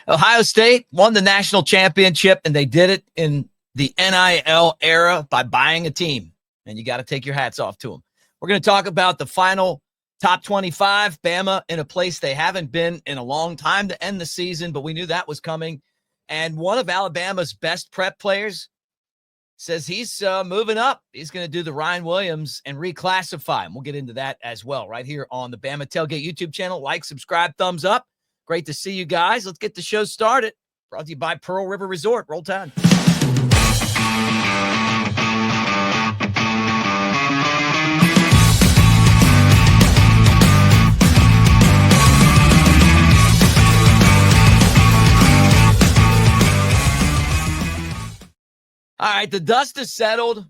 Ohio State won the national championship, and they did it in the NIL era by buying a team. And you got to take your hats off to them. We're going to talk about the final top 25, Bama in a place they haven't been in a long time to end the season, but we knew that was coming. And one of Alabama's best prep players says he's moving up. He's going to do the Ryan Williams and reclassify. And we'll get into that as well right here on the Bama Tailgate YouTube channel. Like, subscribe, thumbs up. Great to see you guys. Let's get the show started. Brought to you by Pearl River Resort. Roll Tide. All right, the dust is settled,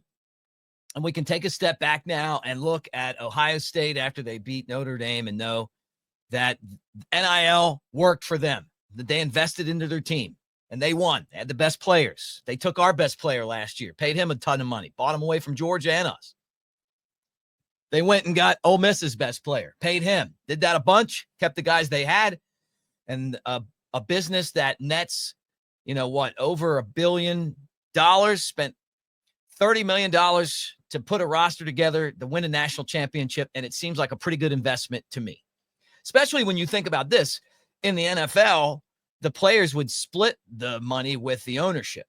and we can take a step back now and look at Ohio State after they beat Notre Dame and know that NIL worked for them, that they invested into their team, and they won. They had the best players. They took our best player last year, paid him a ton of money, bought him away from Georgia and us. They went and got Ole Miss's best player, paid him, did that a bunch, kept the guys they had, and a business that nets, over $1 billion, spent $30 million to put a roster together to win a national championship, and it seems like a pretty good investment to me. Especially when you think about this, in the NFL, the players would split the money with the ownership.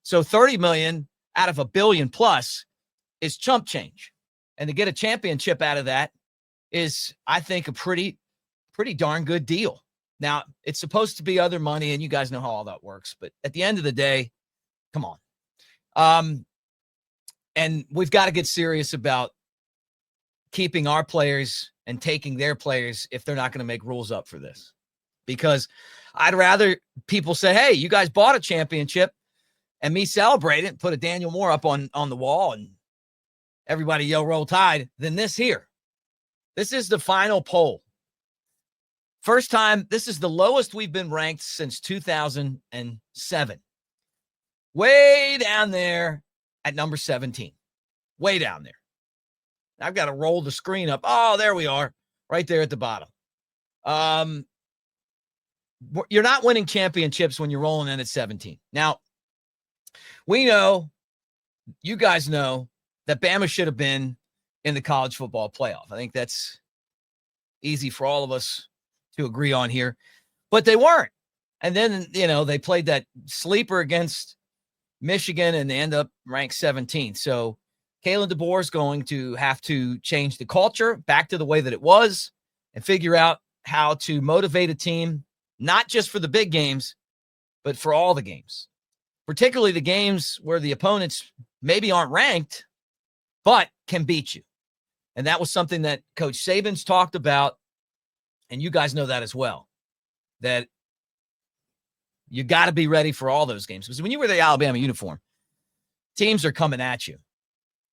So $30 million out of $1 billion plus is chump change. And to get a championship out of that is, I think, a pretty darn good deal. Now, it's supposed to be other money, and you guys know how all that works. But at the end of the day, come on. And we've got to get serious about keeping our players and taking their players if they're not going to make rules up for this. Because I'd rather people say, hey, you guys bought a championship, and me celebrate it, put a Daniel Moore up on the wall and everybody yell Roll Tide, than this here. This is the final poll. First time, this is the lowest we've been ranked since 2007. Way down there at number 17. Way down there. I've got to roll the screen up. Oh, there we are. Right there at the bottom. You're not winning championships when you're rolling in at 17. Now, we know, you guys know, that Bama should have been in the college football playoff. I think that's easy for all of us to agree on here. But they weren't. And then, they played that sleeper against Michigan, and they end up ranked 17th. So Kalen DeBoer is going to have to change the culture back to the way that it was and figure out how to motivate a team, not just for the big games, but for all the games, particularly the games where the opponents maybe aren't ranked, but can beat you. And that was something that Coach Saban's talked about, and you guys know that as well, that you got to be ready for all those games. Because when you wear the Alabama uniform, teams are coming at you.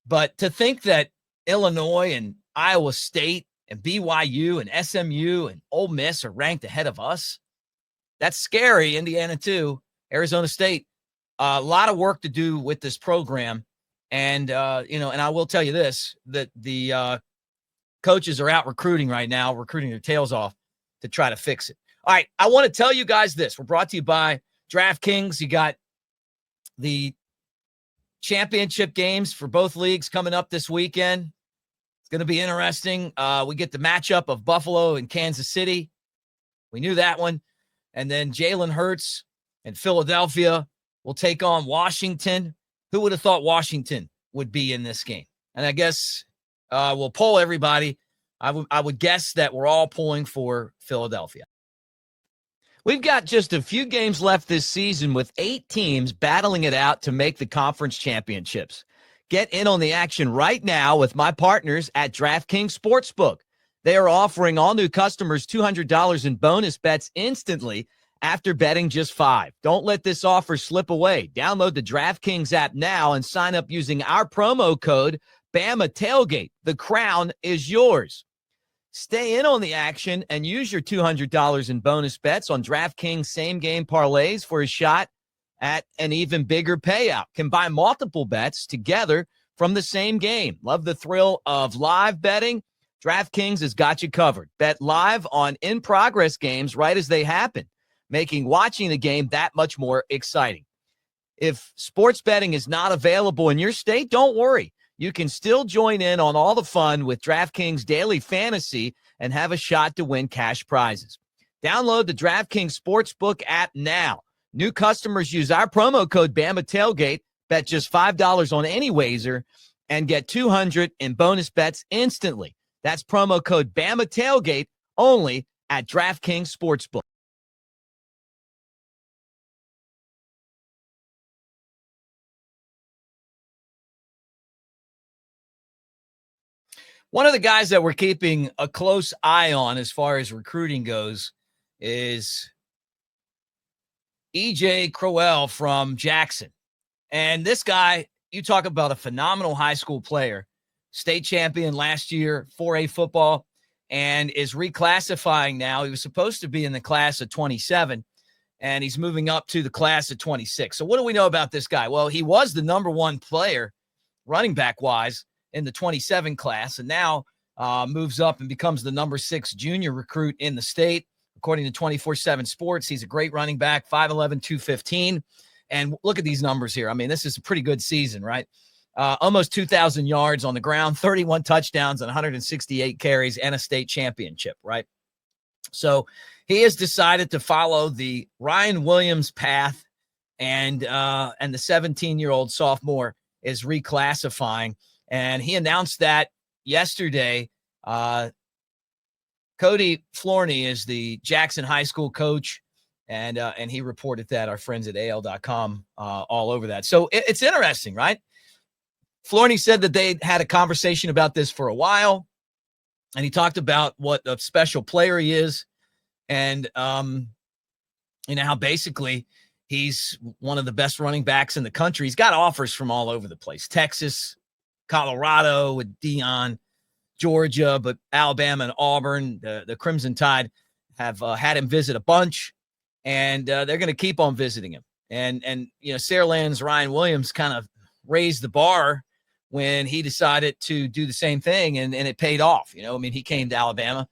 But to think that Illinois and Iowa State and BYU and SMU and Ole Miss are ranked ahead of us, that's scary. Indiana too, Arizona State, a lot of work to do with this program. And, and I will tell you this, that the coaches are out recruiting right now, recruiting their tails off to try to fix it. All right, I want to tell you guys this. We're brought to you by DraftKings. You got the championship games for both leagues coming up this weekend. It's going to be interesting. We get the matchup of Buffalo and Kansas City. We knew that one. And then Jalen Hurts and Philadelphia will take on Washington. Who would have thought Washington would be in this game? And I guess we'll poll everybody. I would guess that we're all pulling for Philadelphia. We've got just a few games left this season with 8 teams battling it out to make the conference championships. Get in on the action right now with my partners at DraftKings Sportsbook. They are offering all new customers $200 in bonus bets instantly after betting just $5. Don't let this offer slip away. Download the DraftKings app now and sign up using our promo code Bama Tailgate. The crown is yours. Stay in on the action and use your $200 in bonus bets on DraftKings same-game parlays for a shot at an even bigger payout. Combine multiple bets together from the same game. Love the thrill of live betting? DraftKings has got you covered. Bet live on in-progress games right as they happen. making watching the game that much more exciting. If sports betting is not available in your state, don't worry. You can still join in on all the fun with DraftKings Daily Fantasy and have a shot to win cash prizes. Download the DraftKings Sportsbook app now. New customers use our promo code Bama Tailgate, bet just $5 on any wager, and get $200 in bonus bets instantly. That's promo code Bama Tailgate only at DraftKings Sportsbook. One of the guys that we're keeping a close eye on as far as recruiting goes is EJ Crowell from Jackson. And this guy, you talk about a phenomenal high school player, state champion last year, 4A football, and is reclassifying now. He was supposed to be in the class of 27, and he's moving up to the class of 26. So what do we know about this guy? Well, he was the number one player running back-wise in the 27 class, and now moves up and becomes the number 6 junior recruit in the state. According to 24/7 Sports, he's a great running back, 5'11", 215. And look at these numbers here. I mean, this is a pretty good season, right? Almost 2,000 yards on the ground, 31 touchdowns and 168 carries, and a state championship, right? So he has decided to follow the Ryan Williams path, and the 17-year-old sophomore is reclassifying. And he announced that yesterday. Cody Florney is the Jackson High School coach, and he reported that. Our friends at AL.com all over that. So it's interesting, right? Florney said that they had a conversation about this for a while, and he talked about what a special player he is, and how basically he's one of the best running backs in the country. He's got offers from all over the place: Texas, Colorado with Dion, Georgia, but Alabama and Auburn, the Crimson Tide have had him visit a bunch, and they're going to keep on visiting him. And Saraland's Ryan Williams kind of raised the bar when he decided to do the same thing, and it paid off. He came to Alabama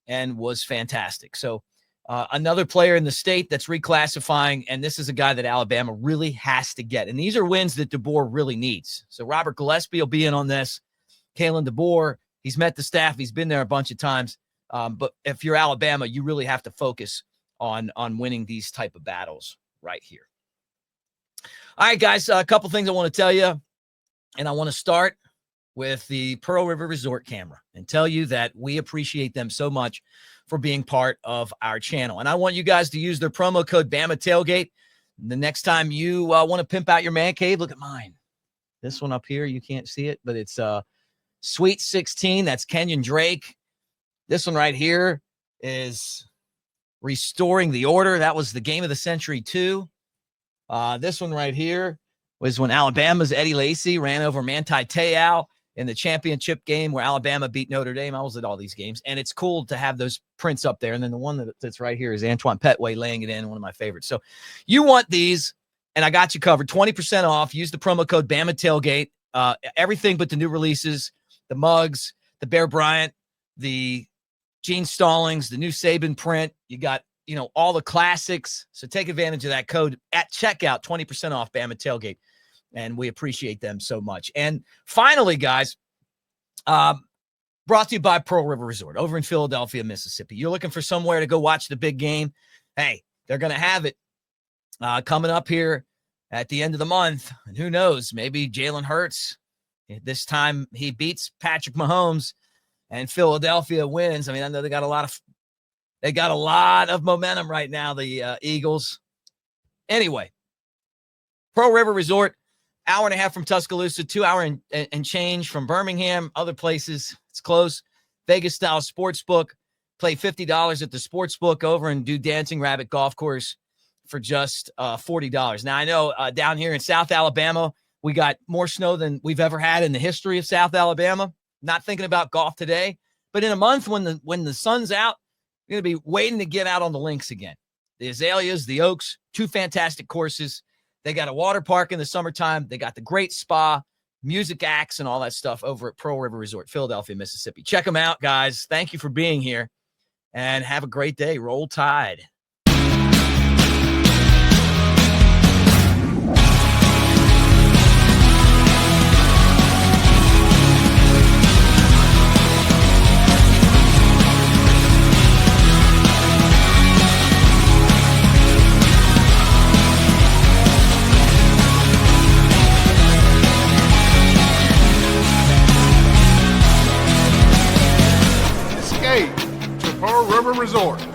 and was fantastic. So another player in the state that's reclassifying, and this is a guy that Alabama really has to get. And these are wins that DeBoer really needs. So Robert Gillespie will be in on this. Kalen DeBoer, he's met the staff. He's been there a bunch of times. But if you're Alabama, you really have to focus on winning these type of battles right here. All right, guys, a couple things I want to tell you. And I want to start with the Pearl River Resort camera and tell you that we appreciate them so much for being part of our channel. And I want you guys to use their promo code Bama Tailgate. The next time you want to pimp out your man cave, look at mine. This one up here, you can't see it, but it's Sweet 16. That's Kenyon Drake. This one right here is Restoring the Order. That was the game of the century too. This one right here was when Alabama's Eddie Lacy ran over Manti Te'o in the championship game where Alabama beat Notre Dame. I was at all these games, and it's cool to have those prints up there. And then the one that's right here is Antoine Petway laying it in, one of my favorites. So you want these, and I got you covered. 20% off. Use the promo code Bama Tailgate. Everything but the new releases, the mugs, the Bear Bryant, the Gene Stallings, the new Saban print. You got all the classics. So take advantage of that code at checkout, 20% off Bama Tailgate. And we appreciate them so much. And finally, guys, brought to you by Pearl River Resort over in Philadelphia, Mississippi. You're looking for somewhere to go watch the big game. Hey, they're going to have it coming up here at the end of the month. And who knows, maybe Jalen Hurts, this time he beats Patrick Mahomes and Philadelphia wins. I mean, I know they got a lot of momentum right now, the Eagles. Anyway, Pearl River Resort, hour and a half from Tuscaloosa, 2 hour and change from Birmingham. Other places, it's close. Vegas-style sportsbook. Play $50 at the sportsbook over and do Dancing Rabbit Golf Course for just $40. Now, I know down here in South Alabama, we got more snow than we've ever had in the history of South Alabama. Not thinking about golf today. But in a month when the sun's out, you're going to be waiting to get out on the links again. The Azaleas, the Oaks, 2 fantastic courses. They got a water park in the summertime. They got the great spa, music acts, and all that stuff over at Pearl River Resort, Philadelphia, Mississippi. Check them out, guys. Thank you for being here, and have a great day. Roll Tide. River Resort.